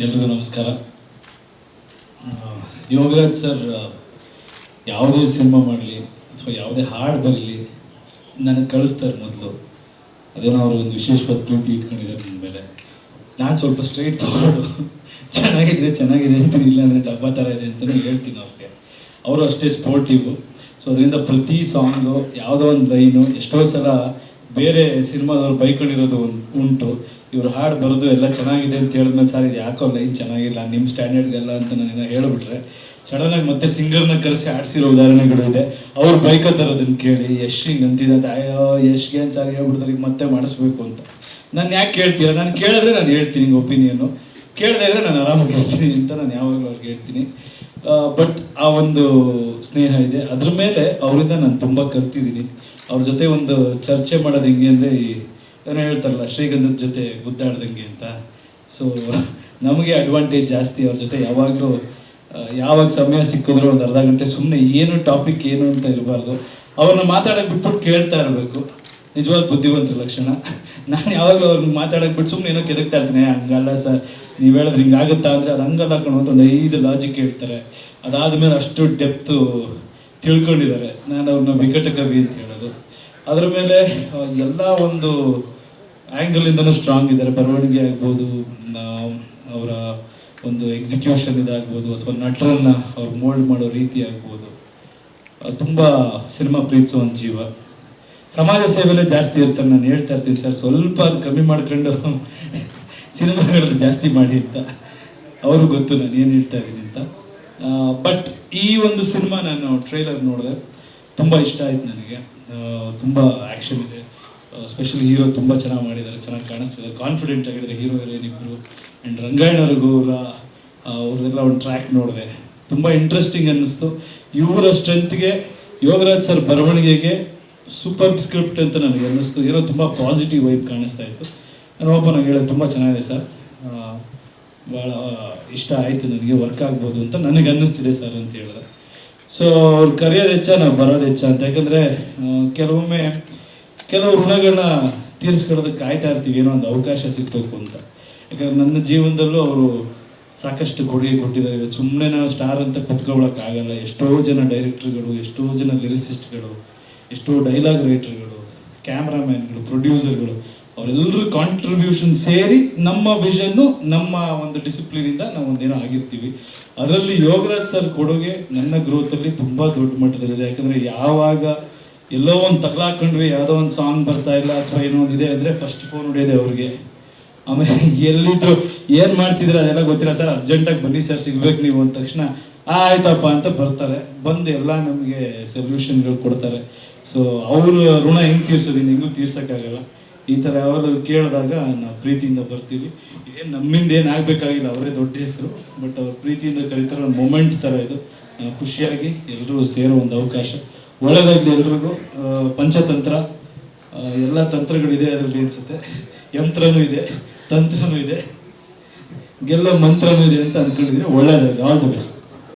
ಎಲ್ರಿಗೂ ನಮಸ್ಕಾರ. ಯೋಗರಾಜ್ ಸರ್ ಯಾವುದೇ ಸಿನಿಮಾ ಮಾಡಲಿ ಅಥವಾ ಯಾವುದೇ ಹಾಡು ಬರಲಿ ನನಗೆ ಕಳಿಸ್ತಾರೆ ಮೊದಲು. ಅದೇನೋ ಅವರು ಒಂದು ವಿಶೇಷವಾದ ಪ್ರೀತಿ ಇಟ್ಕೊಂಡಿದ್ದಾರೆ ನನ್ನ ಮೇಲೆ. ನಾನು ಸ್ವಲ್ಪ ಸ್ಟ್ರೈಟ್ ಫಾರ್ವರ್ಡು, ಚೆನ್ನಾಗಿದೆ ಅಂತೀನಿ, ಇಲ್ಲ ಅಂದರೆ ಡಬ್ಬ ಥರ ಇದೆ ಅಂತಲೇ ಹೇಳ್ತೀನಿ ಅವ್ರಿಗೆ. ಅವರು ಅಷ್ಟೇ ಸ್ಪೋರ್ಟಿವು. ಸೊ ಅದರಿಂದ ಪ್ರತಿ ಸಾಂಗು ಯಾವುದೋ ಒಂದು ಲೈನು ಎಷ್ಟೋ ಸಲ ಬೇರೆ ಸಿನಿಮಾದವ್ರು ಬೈಕೊಂಡಿರೋದು ಉಂಟು. ಇವರು ಹಾಡು ಬರೋದು ಎಲ್ಲ ಚೆನ್ನಾಗಿದೆ ಅಂತ ಹೇಳಿದ್ಮೇಲೆ ಸರ್ ಇದು ಯಾಕೋ ಲೈನ್ ಚೆನ್ನಾಗಿಲ್ಲ ನಿಮ್ಮ ಸ್ಟ್ಯಾಂಡರ್ಡ್ಗೆಲ್ಲ ಅಂತ ನಾನು ಹೇಳಿಬಿಟ್ರೆ ಸಡನ್ನಾಗಿ ಮತ್ತೆ ಸಿಂಗರ್ನ ಕರೆಸಿ ಆಡಿಸಿರೋ ಉದಾಹರಣೆಗಳು ಇದೆ. ಅವ್ರು ಬೈಕೋತಾರೆ ಅದನ್ನು ಕೇಳಿ, ಯಶ್ ಹಿಂಗೆ ಅಂತಿದ್ದ, ಅಯ್ಯೋ ಯಶ್ಗೆ ಏನು ಸರ್ ಹೇಳ್ಬಿಡ್ತಾರೆ ಈಗ ಮತ್ತೆ ಮಾಡಿಸ್ಬೇಕು ಅಂತ. ನಾನು ಯಾಕೆ ಕೇಳ್ತೀರ? ನಾನು ಕೇಳಿದ್ರೆ ನಾನು ಹೇಳ್ತೀನಿ ಹಿಂಗೆ ಒಪಿನಿಯನ್ನು, ಕೇಳದೇ ಇದ್ರೆ ನಾನು ಆರಾಮಾಗಿರ್ತೀನಿ ಅಂತ ನಾನು ಯಾವಾಗಲೂ ಅವ್ರಿಗೆ ಹೇಳ್ತೀನಿ. ಬಟ್ ಆ ಒಂದು ಸ್ನೇಹ ಇದೆ, ಅದ್ರ ಮೇಲೆ ಅವರಿಂದ ನಾನು ತುಂಬ ಕಲ್ತಿದ್ದೀನಿ. ಅವ್ರ ಜೊತೆ ಒಂದು ಚರ್ಚೆ ಮಾಡೋದು ಹೆಂಗೆ ಅಂದರೆ ಏನೋ ಹೇಳ್ತಾರಲ್ಲ ಶ್ರೀಗಂಧದ ಜೊತೆ ಗುದ್ದಾಡ್ದಂಗೆ ಅಂತ. ಸೊ ನಮಗೆ ಅಡ್ವಾಂಟೇಜ್ ಜಾಸ್ತಿ ಅವ್ರ ಜೊತೆ. ಯಾವಾಗಲೂ ಯಾವಾಗ ಸಮಯ ಸಿಕ್ಕಿದ್ರು ಒಂದು ಅರ್ಧ ಗಂಟೆ ಸುಮ್ಮನೆ ಏನು ಟಾಪಿಕ್ ಏನು ಅಂತ ಇರಬಾರ್ದು, ಅವ್ರನ್ನ ಮಾತಾಡೋಕೆ ಬಿಟ್ಬಿಟ್ಟು ಕೇಳ್ತಾ ಇರಬೇಕು. ನಿಜವಾದ ಬುದ್ಧಿವಂತರ ಲಕ್ಷಣ. ನಾನು ಯಾವಾಗಲೂ ಅವ್ರನ್ನ ಮಾತಾಡೋಕೆ ಬಿಟ್ಟು ಸುಮ್ಮನೆ ಏನೋ ಕೆದಕ್ತಾ ಇರ್ತೀನಿ, ಹಂಗಲ್ಲ ಸರ್ ನೀವು ಹೇಳಿದ್ರೆ ಹಿಂಗಾಗುತ್ತಾ ಅಂದರೆ ಅದು ಹಂಗಲ್ಲ ಕಣೋ ಒಂದು 5 ಲಾಜಿಕ್ ಹೇಳ್ತಾರೆ. ಅದಾದಮೇಲೆ ಅಷ್ಟು ಡೆಪ್ತು ತಿಳ್ಕೊಂಡಿದ್ದಾರೆ. ನಾನು ಅವ್ರನ್ನ ವಿಕಟ ಕವಿ ಅಂತ ಹೇಳೋದು. ಅದ್ರ ಮೇಲೆ ಎಲ್ಲ ಒಂದು ಆ್ಯಂಗಲಿಂದನೂ ಸ್ಟ್ರಾಂಗ್ ಇದ್ದಾರೆ. ಬರವಣಿಗೆ ಆಗ್ಬೋದು, ಅವರ ಒಂದು ಎಕ್ಸಿಕ್ಯೂಷನ್ ಇದಾಗ್ಬೋದು, ಅಥವಾ ನಟರನ್ನ ಅವ್ರು ಮೋಲ್ಡ್ ಮಾಡೋ ರೀತಿ ಆಗ್ಬೋದು. ತುಂಬ ಸಿನಿಮಾ ಪ್ರೀತಿಸುವಂಥ ಜೀವ. ಸಮಾಜ ಸೇವೆಲೇ ಜಾಸ್ತಿ ಇರ್ತಾರೆ. ನಾನು ಹೇಳ್ತಾ ಇರ್ತೀನಿ ಸರ್ ಸ್ವಲ್ಪ ಅದು ಕಮ್ಮಿ ಮಾಡ್ಕೊಂಡು ಸಿನಿಮಾಗಳಲ್ಲಿ ಜಾಸ್ತಿ ಮಾಡಿ ಅಂತ. ಅವರು ಗೊತ್ತು ನಾನು ಏನು ಹೇಳ್ತಾ ಇದ್ದೀನಿ ಅಂತ. ಬಟ್ ಈ ಒಂದು ಸಿನಿಮಾ ನಾನು ಟ್ರೈಲರ್ ನೋಡಿದೆ, ತುಂಬ ಇಷ್ಟ ಆಯ್ತು ನನಗೆ. ತುಂಬ ಆ್ಯಕ್ಷನ್ ಇದೆ, ಸ್ಪೆಷಲಿ ಹೀರೋ ತುಂಬ ಚೆನ್ನಾಗಿ ಮಾಡಿದ್ದಾರೆ, ಚೆನ್ನಾಗಿ ಕಾಣಿಸ್ತಿದ್ದಾರೆ, ಕಾನ್ಫಿಡೆಂಟ್ ಆಗಿದ್ದಾರೆ ಹೀರೋ ಹೀರೋಯಿನ್ ಇಬ್ಬರು. ಆ್ಯಂಡ್ ರಂಗಾಯಣವ್ರಿಗೂ ಅವ್ರದ್ದೆಲ್ಲ ಒಂದು ಟ್ರ್ಯಾಕ್ ನೋಡಿದೆ, ತುಂಬ ಇಂಟ್ರೆಸ್ಟಿಂಗ್ ಅನ್ನಿಸ್ತು. ಇವರ ಸ್ಟ್ರೆಂತ್ಗೆ ಯೋಗರಾಜ್ ಸರ್ ಬರವಣಿಗೆಗೆ ಸೂಪರ್ ಸ್ಕ್ರಿಪ್ಟ್ ಅಂತ ನನಗೆ ಅನ್ನಿಸ್ತು. ಏನೋ ತುಂಬ ಪಾಸಿಟಿವ್ ವೈಬ್ ಕಾಣಿಸ್ತಾ ಇತ್ತು. ನಾನು ಓಪನ್ ಆಗಿ ಹೇಳೋದು ತುಂಬ ಚೆನ್ನಾಗಿದೆ ಸರ್, ಭಾಳ ಇಷ್ಟ ಆಯಿತು ನನಗೆ, ವರ್ಕ್ ಆಗ್ಬೋದು ಅಂತ ನನಗೆ ಅನ್ನಿಸ್ತಿದೆ ಸರ್ ಅಂತ ಹೇಳಿದೆ. ಸೊ ಅವ್ರು ಕರೆಯೋದು ಹೆಚ್ಚ, ನಾವು ಬರೋದು ಹೆಚ್ಚ ಅಂತ. ಯಾಕಂದರೆ ಕೆಲವೊಮ್ಮೆ ಕೆಲವು ಋಣಗಳನ್ನ ತೀರಿಸ್ಕೊಳ್ಳೋದಕ್ಕೆ ಕಾಯ್ತಾ ಇರ್ತೀವಿ, ಏನೋ ಒಂದು ಅವಕಾಶ ಸಿಗ್ಬೇಕು ಅಂತ. ಯಾಕಂದ್ರೆ ನನ್ನ ಜೀವನದಲ್ಲೂ ಅವರು ಸಾಕಷ್ಟು ಕೊಡುಗೆ ಕೊಟ್ಟಿದ್ದಾರೆ. ಇವತ್ತು ಸುಮ್ಮನೆ ನಾವು ಸ್ಟಾರ್ ಅಂತ ಕುತ್ಕೊಳಕ್ಕಾಗಲ್ಲ. ಎಷ್ಟೋ ಜನ ಡೈರೆಕ್ಟರ್ಗಳು, ಎಷ್ಟೋ ಜನ ಲಿರಿಸಿಸ್ಟ್ಗಳು, ಎಷ್ಟೋ ಡೈಲಾಗ್ ರೈಟರ್ಗಳು, ಕ್ಯಾಮ್ರಾಮ್ಯಾನ್ಗಳು, ಪ್ರೊಡ್ಯೂಸರ್ಗಳು, ಅವರೆಲ್ಲರೂ ಕಾಂಟ್ರಿಬ್ಯೂಷನ್ ಸೇರಿ ನಮ್ಮ ವಿಷನ್ನು, ನಮ್ಮ ಒಂದು ಡಿಸಿಪ್ಲಿನಿಂದ ನಾವು ಒಂದೇನೋ ಆಗಿರ್ತೀವಿ. ಅದರಲ್ಲಿ ಯೋಗರಾಜ್ ಸರ್ ಕೊಡುಗೆ ನನ್ನ ಗ್ರೋತಲ್ಲಿ ತುಂಬ ದೊಡ್ಡ ಮಟ್ಟದಲ್ಲಿದೆ. ಯಾಕಂದರೆ ಯಾವಾಗ ಎಲ್ಲೋ ಒಂದು ತಗಲಾಕೊಂಡ್ವಿ, ಯಾವುದೋ ಒಂದು ಸಾಂಗ್ ಬರ್ತಾ ಇಲ್ಲ ಅಥವಾ ಏನೋ ಒಂದು ಇದೆ ಅಂದರೆ ಫಸ್ಟ್ ಫೋನ್ ಹೊಡೆಯೋದೆ ಅವ್ರಿಗೆ. ಆಮೇಲೆ ಎಲ್ಲಿದ್ರು ಏನು ಮಾಡ್ತಿದ್ರೆ ಅದೆಲ್ಲ ಗೊತ್ತಿಲ್ಲ ಸರ್, ಅರ್ಜೆಂಟಾಗಿ ಬನ್ನಿ ಸರ್ ಸಿಗ್ಬೇಕು ನೀವು ಅಂದ ತಕ್ಷಣ ಆಯ್ತಪ್ಪ ಅಂತ ಬರ್ತಾರೆ. ಬಂದು ಎಲ್ಲ ನಮಗೆ ಸೊಲ್ಯೂಷನ್ಗಳು ಕೊಡ್ತಾರೆ. ಸೊ ಅವ್ರ ಋಣ ಹೆಂಗೆ ತೀರ್ಸೋದು, ಹೆಂಗೂ ತೀರ್ಸೋಕ್ಕಾಗಲ್ಲ. ಈ ಥರ ಯಾವಾಗಲೂ ಕೇಳಿದಾಗ ನಾವು ಪ್ರೀತಿಯಿಂದ ಬರ್ತೀವಿ. ಏನು ನಮ್ಮಿಂದ ಏನು ಆಗಬೇಕಾಗಿಲ್ಲ, ಅವರೇ ದೊಡ್ಡ ಹೆಸರು, ಬಟ್ ಅವ್ರ ಪ್ರೀತಿಯಿಂದ ಕರೀತಾರೆ. ಒಂದು ಮೊಮೆಂಟ್ ಥರ ಇದು. ಖುಷಿಯಾಗಿ ಎಲ್ಲರೂ ಸೇರೋ ಒಂದು ಅವಕಾಶ. ಒಳ್ಳೆದಾಗಲಿ ಎಲ್ರಿಗೂ. ಪಂಚತಂತ್ರ ಎಲ್ಲ ತಂತ್ರಗಳಿದೆ ಅದರಲ್ಲಿ ಅನಿಸುತ್ತೆ. ಯಂತ್ರನೂ ಇದೆ, ತಂತ್ರನೂ ಇದೆ, ಗೆಲ್ಲೋ ಮಂತ್ರನೂ ಇದೆ ಅಂತ ಅಂದ್ಕೊಂಡಿದ್ದೀನಿ. ಒಳ್ಳೆಯದಾಗಲಿ. All the best.